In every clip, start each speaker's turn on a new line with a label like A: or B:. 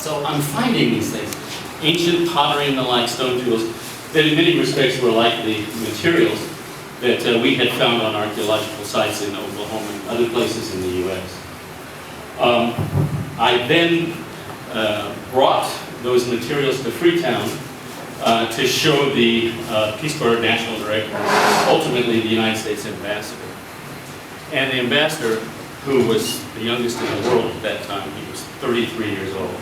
A: So I'm finding these things, ancient pottery and the like, stone tools, that in many respects were like the materials that we had found on archaeological sites in Oklahoma and other places in the U.S. I then brought those materials to Freetown to show the Peace Corps National Director, ultimately the United States Ambassador. And the ambassador, who was the youngest in the world at that time, he was 33 years old,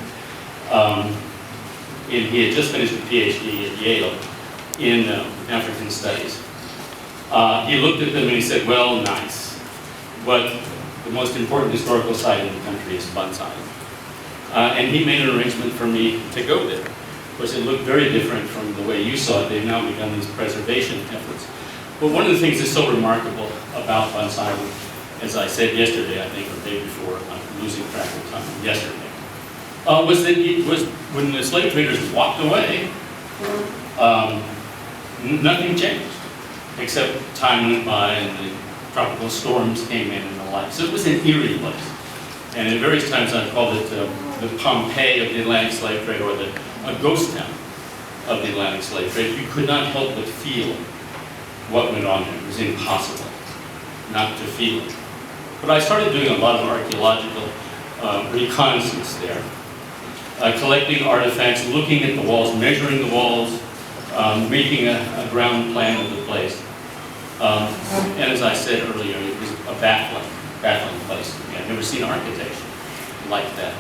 A: and he had just finished a PhD at Yale in African Studies. He looked at them and he said, well, nice, but the most important historical site in the country is Bunce Island. And he made an arrangement for me to go there. Of course, it looked very different from the way you saw it. They've now begun these preservation efforts. But one of the things that's so remarkable about Bunce Island, as I said yesterday, I think, or the day before, I'm losing track of time, yesterday, was that it was, when the slave traders walked away, nothing changed, except time went by and the tropical storms came in and the like. So it was an eerie place. And at various times I've called it the Pompeii of the Atlantic slave trade, or a ghost town of the Atlantic slave trade. You could not help but feel what went on there. It was impossible not to feel it. But I started doing a lot of archaeological reconnaissance there, collecting artifacts, looking at the walls, measuring the walls, making a ground plan of the place. And as I said earlier, it was a baffling place. I've never seen architecture like that.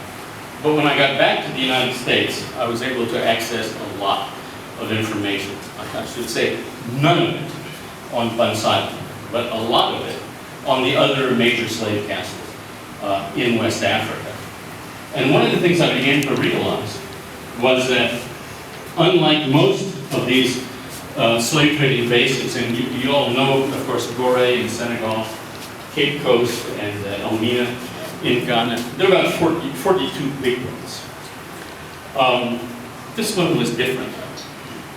A: But when I got back to the United States, I was able to access a lot of information. I should say none of it on Bunce Island, but a lot of it on the other major slave castles in West Africa. And one of the things I began to realize was that unlike most of these slave trading bases, and you all know, of course, Gorée in Senegal, Cape Coast, and Elmina in Ghana, there are about 42 big ones. This one was different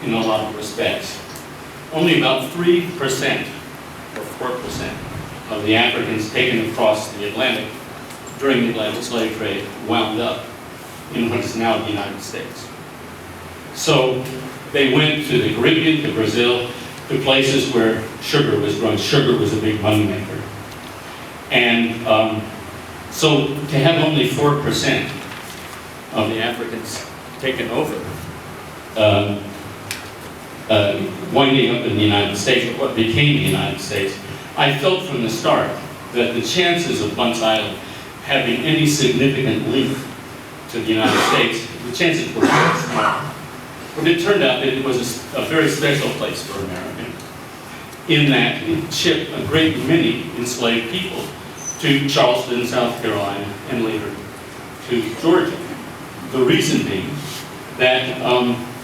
A: in a lot of respects. Only about 3% or 4% of the Africans taken across the Atlantic during the Atlantic slave trade wound up in what is now the United States. So they went to the Caribbean, to Brazil, to places where sugar was grown. Sugar was a big money maker. And so to have only 4% of the Africans taken over, winding up in the United States, or what became the United States, I felt from the start that the chances of Bunce Island having any significant link to the United States, the chances were very small. But it turned out that it was a very special place for Americans, in that it shipped a great many enslaved people to Charleston, South Carolina, and later to Georgia. The reason being that